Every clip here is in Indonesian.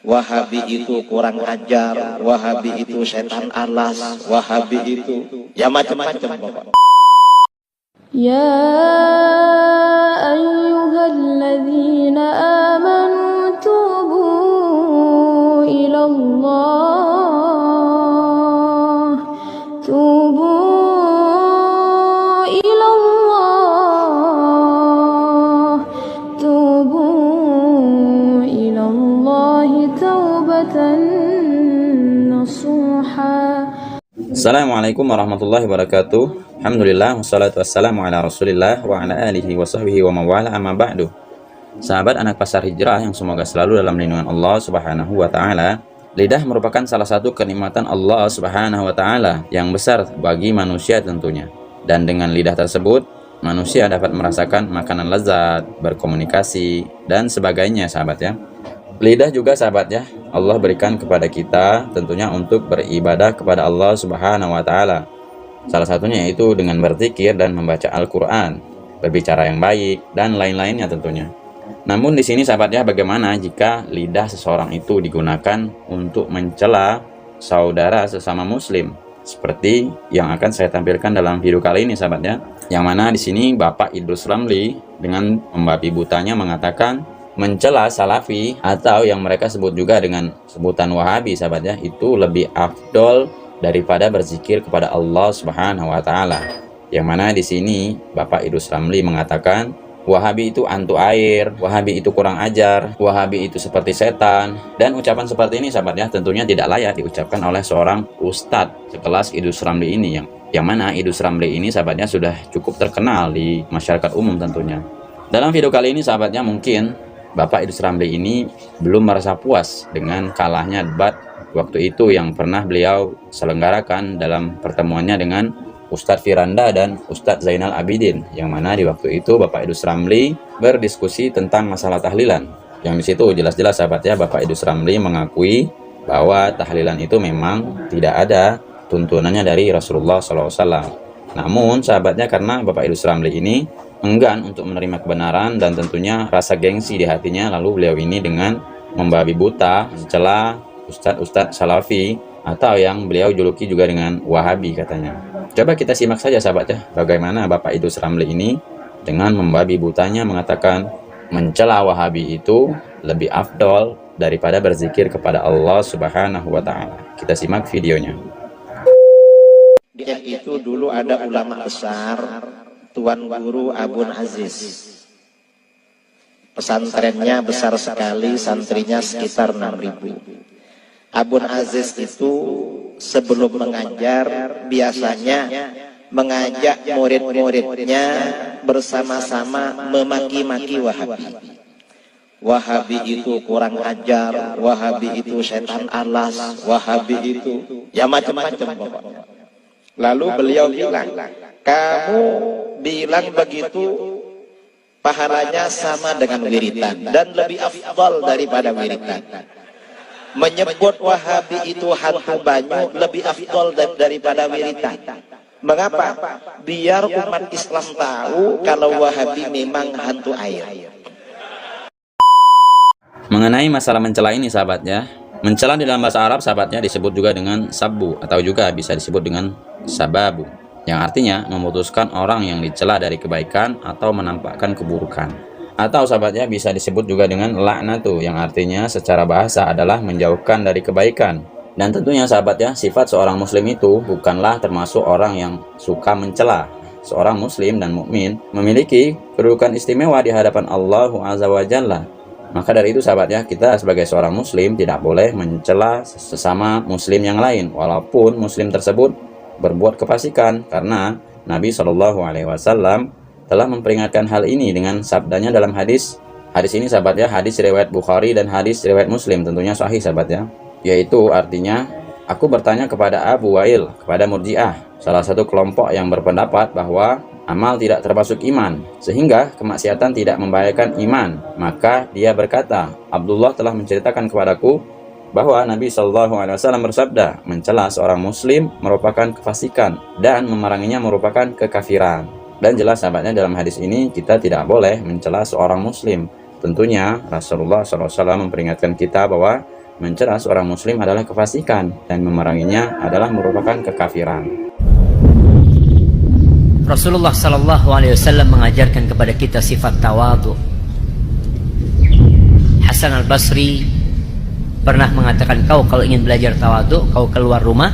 Wahabi itu kurang ajar, Wahabi itu setan alas, Wahabi itu ya macam-macam Bapak. Ya ayyuhalladzina amanu tubu ilallah tubu ilallah tubu ilallahi taubatan nasuha. Assalamualaikum warahmatullahi wabarakatuh. Alhamdulillah wassalatu wassalamu ala Rasulillah wa ala alihi wa sahbihi wa mawala amma ba'du. Sahabat anak pasar hijrah yang semoga selalu dalam lindungan Allah Subhanahu wa taala. Lidah merupakan salah satu kenikmatan Allah Subhanahu wa taala yang besar bagi manusia tentunya. Dan dengan lidah tersebut, manusia dapat merasakan makanan lezat, berkomunikasi dan sebagainya sahabat ya. Lidah juga sahabat ya, Allah berikan kepada kita tentunya untuk beribadah kepada Allah Subhanahu wa taala. Salah satunya yaitu dengan berzikir dan membaca Al-Qur'an, berbicara yang baik dan lain-lainnya tentunya. Namun di sini sahabat ya, bagaimana jika lidah seseorang itu digunakan untuk mencela saudara sesama muslim? Seperti yang akan saya tampilkan dalam video kali ini sahabat ya. Yang mana di sini Bapak Idrus Ramli dengan membabi butanya mengatakan mencela salafi atau yang mereka sebut juga dengan sebutan wahabi sahabat ya, itu lebih afdol daripada berzikir kepada Allah Subhanahu wa taala. Yang mana di sini Bapak Idrus Ramli mengatakan wahabi itu antu air, wahabi itu kurang ajar, wahabi itu seperti setan, dan ucapan seperti ini sahabat ya tentunya tidak layak diucapkan oleh seorang ustadz sekelas Idrus Ramli ini, yang mana Idrus Ramli ini sahabatnya sudah cukup terkenal di masyarakat umum tentunya. Dalam video kali ini sahabatnya mungkin Bapak Idrus Ramli ini belum merasa puas dengan kalahnya debat waktu itu yang pernah beliau selenggarakan dalam pertemuannya dengan Ustadz Firanda dan Ustadz Zainal Abidin, yang mana di waktu itu Bapak Idrus Ramli berdiskusi tentang masalah tahlilan. Yang di situ jelas-jelas sahabat ya, Bapak Idrus Ramli mengakui bahwa tahlilan itu memang tidak ada tuntunannya dari Rasulullah SAW. Namun sahabatnya karena Bapak Idrus Ramli ini enggan untuk menerima kebenaran dan tentunya rasa gengsi di hatinya, lalu beliau ini dengan membabi buta mencela ustadz-ustadz salafi atau yang beliau juluki juga dengan wahabi katanya. Coba kita simak saja sahabat ya, bagaimana Bapak Idrus Ramli ini dengan membabi butanya mengatakan mencela wahabi itu lebih afdol daripada berzikir kepada Allah Subhanahu wa taala. Kita simak videonya. Dia itu dulu ada ulama besar, Tuan Guru Abun Aziz. Pesantrennya besar sekali, santrinya sekitar 6.000. Abun Aziz itu sebelum mengajar biasanya mengajak murid-muridnya bersama-sama memaki-maki Wahabi. Wahabi itu kurang ajar, Wahabi itu setan alas, Wahabi itu ya macam-macam Bapak. Lalu beliau bilang, kamu bilang begitu pahalanya sama dengan wiritan dan lebih afdal daripada wiritan. Menyebut Wahabi itu hantu banyu lebih afdal daripada wiritan. Mengapa? Biar umat Islam tahu kalau Wahabi memang hantu air. Mengenai masalah mencela ini sahabatnya, mencela di dalam bahasa Arab sahabatnya disebut juga dengan sabbu atau juga bisa disebut dengan sababu, yang artinya memutuskan orang yang dicela dari kebaikan atau menampakkan keburukan. Atau sahabatnya bisa disebut juga dengan laknatu, yang artinya secara bahasa adalah menjauhkan dari kebaikan. Dan tentunya sahabatnya sifat seorang muslim itu bukanlah termasuk orang yang suka mencela. Seorang muslim dan mukmin memiliki kedudukan istimewa di hadapan Allah Azza wa Jalla. Maka dari itu sahabatnya, kita sebagai seorang muslim tidak boleh mencela sesama muslim yang lain walaupun muslim tersebut berbuat kefasikan, karena Nabi SAW telah memperingatkan hal ini dengan sabdanya dalam hadis ini sahabat ya, hadis riwayat Bukhari dan hadis riwayat Muslim, tentunya sahih sahabat ya, yaitu artinya, aku bertanya kepada Abu Wail, kepada Murji'ah, salah satu kelompok yang berpendapat bahwa amal tidak termasuk iman sehingga kemaksiatan tidak membahayakan iman. Maka dia berkata, Abdullah telah menceritakan kepadaku bahwa Nabi SAW bersabda, mencela seorang muslim merupakan kefasikan dan memeranginya merupakan kekafiran. Dan jelas sahabatnya dalam hadis ini kita tidak boleh mencela seorang muslim. Tentunya Rasulullah SAW memperingatkan kita bahwa mencela seorang muslim adalah kefasikan dan memeranginya adalah merupakan kekafiran. Rasulullah Sallallahu Alaihi Wasallam mengajarkan kepada kita sifat tawadhu. Hasan al-Basri pernah mengatakan, kau kalau ingin belajar tawadhu, kau keluar rumah,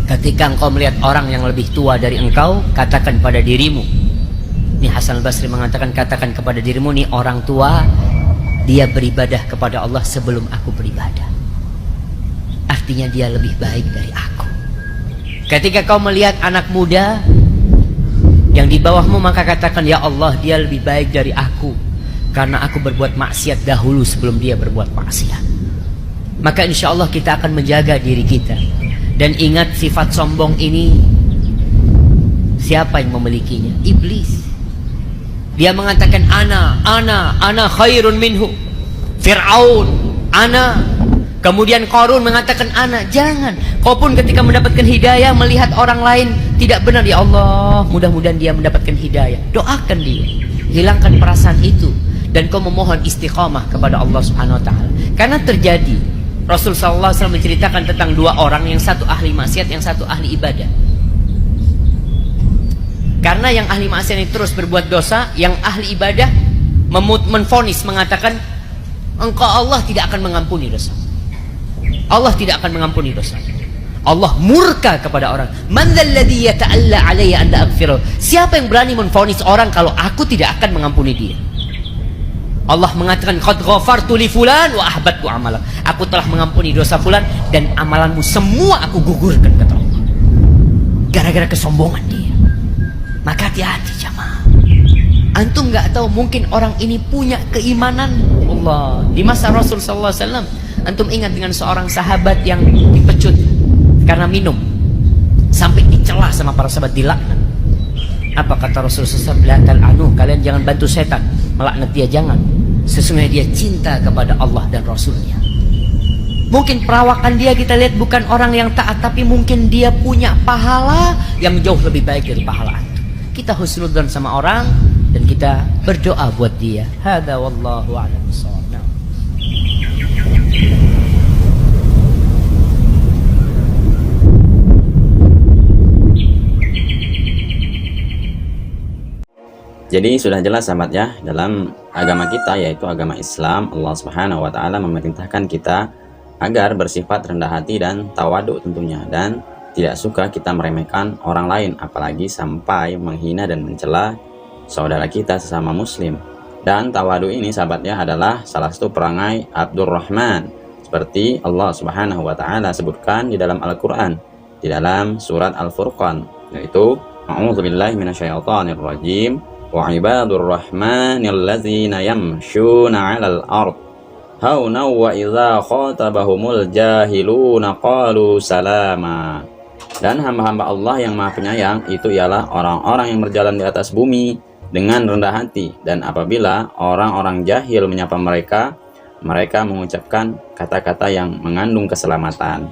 ketika engkau melihat orang yang lebih tua dari engkau, katakan pada dirimu, ini Hasan al-Basri mengatakan, katakan kepada dirimu, nih orang tua, dia beribadah kepada Allah sebelum aku beribadah, artinya dia lebih baik dari aku. Ketika kau melihat anak muda yang di bawahmu, maka katakan, ya Allah, dia lebih baik dari aku karena aku berbuat maksiat dahulu sebelum dia berbuat maksiat. Maka insya Allah kita akan menjaga diri kita. Dan ingat, sifat sombong ini siapa yang memilikinya? Iblis. Dia mengatakan ana khairun minhu. Fir'aun, ana. Kemudian Qarun mengatakan ana. Jangan. Kau pun ketika mendapatkan hidayah, melihat orang lain tidak benar, ya Allah, mudah-mudahan dia mendapatkan hidayah, doakan dia, hilangkan perasaan itu, dan kau memohon istiqamah kepada Allah Subhanahu wa taala. Karena terjadi, Rasul sallallahu alaihi wasallam menceritakan tentang dua orang, yang satu ahli maksiat, yang satu ahli ibadah. Karena yang ahli maksiat ini terus berbuat dosa, yang ahli ibadah menvonis, mengatakan, engkau Allah tidak akan mengampuni dosa. Allah tidak akan mengampuni dosa. Allah murka kepada orang. Man dzalladzi yata'alla 'alayya an aghfirah. Siapa yang berani menvonis orang kalau aku tidak akan mengampuni dia? Allah mengatakan, qad ghafartu li fulan wa ahbattu amalak. Aku telah mengampuni dosa fulan dan amalanmu semua aku gugurkan, kata Allah. Gara-gara kesombongan dia. Maka hati-hati jamaah. Antum nggak tahu, mungkin orang ini punya keimanan Allah. Di masa Rasul sallallahu alaihi wasallam, antum ingat dengan seorang sahabat yang dipecut karena minum, sampai dicela sama para sahabat, dilaknat. Apa kata Rasul SAW? La tal'anu, kalian jangan bantu setan, melaknat dia jangan. Sesungguhnya dia cinta kepada Allah dan Rasulnya. Mungkin perawakan dia kita lihat bukan orang yang taat, tapi mungkin dia punya pahala yang jauh lebih baik dari pahala itu. Kita husnudzon sama orang dan kita berdoa buat dia. Hadza wallahu a'lam bishawab. Jadi sudah jelas sahabat ya, dalam agama kita yaitu agama Islam, Allah Subhanahu wa taala memerintahkan kita agar bersifat rendah hati dan tawadhu tentunya, dan tidak suka kita meremehkan orang lain, apalagi sampai menghina dan mencela saudara kita sesama muslim. Dan tawadhu ini sahabat ya adalah salah satu perangai Abdurrahman, seperti Allah Subhanahu wa taala sebutkan di dalam Al-Qur'an, di dalam surat Al-Furqan, yaitu a'udzubillahi minasyaitonir rajim. Wa ibadur rahmanil ladzina yamshuna 'alal ard hauna wa idza khatabahumul jahiluna qalu salama. Dan hamba-hamba Allah yang Maha Penyayang itu ialah orang-orang yang berjalan di atas bumi dengan rendah hati, dan apabila orang-orang jahil menyapa mereka, mereka mengucapkan kata-kata yang mengandung keselamatan.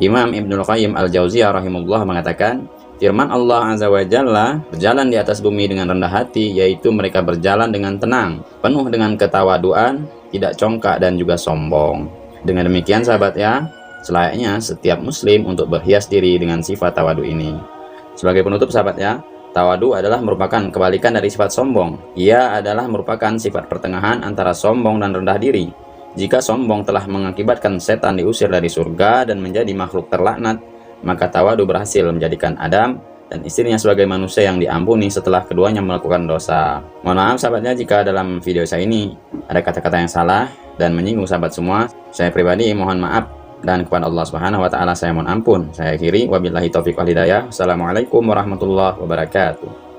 Imam Ibnul Qayyim Al-Jauziyah rahimahullah mengatakan, firman Allah Azza wa Jalla, berjalan di atas bumi dengan rendah hati, yaitu mereka berjalan dengan tenang, penuh dengan ketawaduan, tidak congkak dan juga sombong. Dengan demikian sahabat ya, selayaknya setiap muslim untuk berhias diri dengan sifat tawadu ini. Sebagai penutup sahabat ya, tawadu adalah merupakan kebalikan dari sifat sombong. Ia adalah merupakan sifat pertengahan antara sombong dan rendah diri. Jika sombong telah mengakibatkan setan diusir dari surga dan menjadi makhluk terlaknat, maka tawadu berhasil menjadikan Adam dan istrinya sebagai manusia yang diampuni setelah keduanya melakukan dosa. Mohon maaf sahabatnya jika dalam video saya ini ada kata-kata yang salah dan menyinggung sahabat semua. Saya pribadi mohon maaf, dan kepada Allah Subhanahu wa taala saya mohon ampun. Saya akhiri, wabillahi taufiq wal hidayah. Assalamualaikum warahmatullahi wabarakatuh.